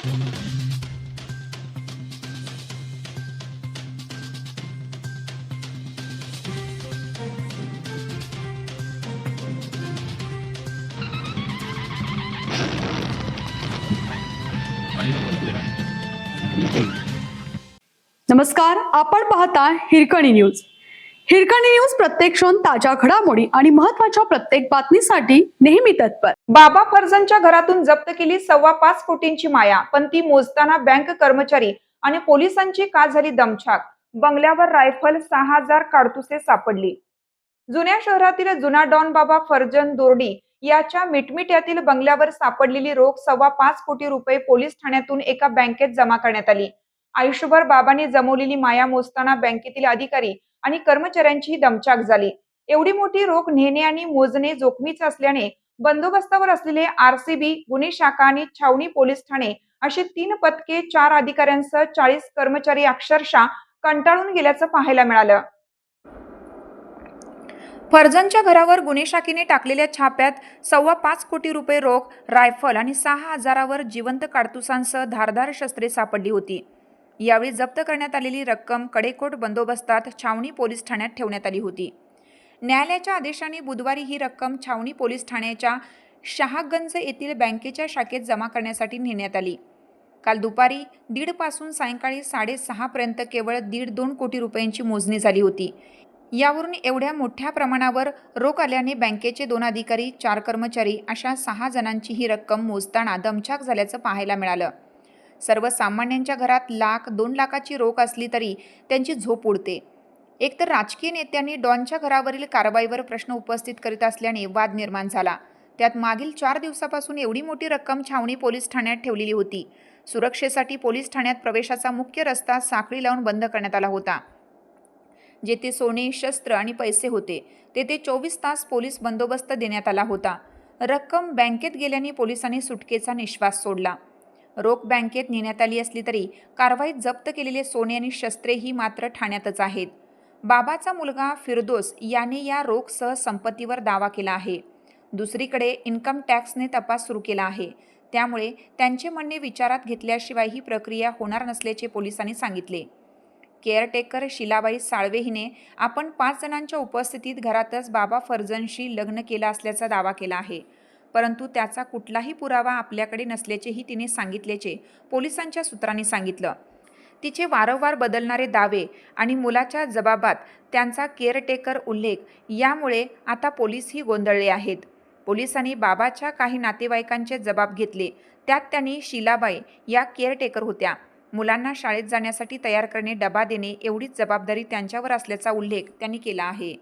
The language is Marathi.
नमस्कार, आपण पाहता हिरकणी न्यूज. हिरकणी न्यूज प्रत्येक क्षण ताज्या घडामोडी आणि महत्त्वाच्या प्रत्येक बातमीसाठी नेहमी तत्पर. बाबा फर्जंदच्या घरातून जप्त केली 5.25 कोटींची माया, पण ती मोजताना बँक कर्मचारी आणि पोलिसांची का झाली दमछाक. बंगल्यावर रायफल, 6000 काडतुसे सापडली. जुन्या शहरातील जुना डॉन बाबा फर्जंद दोर्डी याच्या मिटमिट्यातील बंगल्यावर सापडलेली रोख 5.25 कोटी रुपये पोलीस ठाण्यातून एका बँकेत जमा करण्यात आली. आयुष्यभर बाबांनी जमवलेली माया मोजताना बँकेतील अधिकारी आणि कर्मचाऱ्यांची दमछाक झाली. एवढी मोठी रोख नेणे आणि मोजणे जोखमीचे असल्याने बंदोबस्तावर असलेले आरसीबी, गुन्हे शाखा आणि छावणी पोलीस ठाणे अशी 3 पथके, 4 अधिकाऱ्यांसह 40 कर्मचारी अक्षरशः कंटाळून गेल्याचं पाहायला मिळालं. फर्जंदच्या घरावर गुन्हे शाखेने टाकलेल्या छाप्यात 5.25 कोटी रुपये रोख, रायफल आणि 6000वर जिवंत काडतुसांसह धारदार शस्त्रे सापडली होती. यावेळी जप्त करण्यात आलेली रक्कम कडेकोट बंदोबस्तात छावणी पोलीस ठाण्यात ठेवण्यात आली होती. न्यायालयाच्या आदेशाने बुधवारी ही रक्कम छावणी पोलीस ठाण्याच्या शहागंज येथील बँकेच्या शाखेत जमा करण्यासाठी नेण्यात आली. काल दुपारी 1:30 पासून सायंकाळी 6:30 पर्यंत केवळ 1.5-2 कोटी रुपयांची मोजणी झाली होती. यावरून एवढ्या मोठ्या प्रमाणावर रोख आल्याने बँकेचे 2 अधिकारी, 4 कर्मचारी अशा 6 जणांची ही रक्कम मोजताना दमछाक झाल्याचं पाहायला मिळालं. सर्वसामान्यांच्या घरात 1,00,000-2 लाखाची रोख असली तरी त्यांची झोप उडते. एकतर राजकीय नेत्यांनी डॉनच्या घरावरील कारवाईवर प्रश्न उपस्थित करीत असल्याने वाद निर्माण झाला. त्यात मागील 4 दिवसापासून एवढी मोठी रक्कम छावणी पोलीस ठाण्यात ठेवलेली होती. सुरक्षेसाठी पोलीस ठाण्यात प्रवेशाचा मुख्य रस्ता साखळी लावून बंद करण्यात आला होता. जेथे सोने, शस्त्र आणि पैसे होते तेथे 24 तास पोलीस बंदोबस्त देण्यात आला होता. रक्कम बँकेत गेल्याने पोलिसांनी सुटकेचा निश्वास सोडला. रोख बँकेत नेण्यात आली असली तरी कारवाईत जप्त केलेले सोने आणि शस्त्रेही मात्र ठाण्यातच आहेत. बाबाचा मुलगा फिरदोस याने या रोखसह संपत्तीवर दावा केला आहे. दुसरीकडे इन्कम टॅक्सने तपास सुरू केला आहे. त्यामुळे त्यांचे म्हणणे विचारात घेतल्याशिवाय ही प्रक्रिया होणार नसल्याचे पोलिसांनी सांगितले. केअरटेकर शिलाबाई साळवे हिने आपण 5 जणांच्या उपस्थितीत घरातच बाबा फर्जंदशी लग्न केलं असल्याचा दावा केला आहे. परंतु त्याचा कुठलाही पुरावा आपल्याकडे नसल्याचेही तिने सांगितल्याचे पोलिसांच्या सूत्रांनी सांगितलं. तिचे वारंवार बदलणारे दावे आणि मुलाच्या जबाबात त्यांचा केअरटेकर उल्लेख यामुळे आता पोलीसही गोंधळले आहेत. पोलिसांनी बाबाच्या काही नातेवाईकांचे जबाब घेतले. त्यात त्यांनी शिलाबाई या केअरटेकर होत्या. मुलांना शाळेत जाण्यासाठी तयार करणे, डबा देणे एवढीच जबाबदारी त्यांच्यावर असल्याचा उल्लेख त्यांनी केला आहे.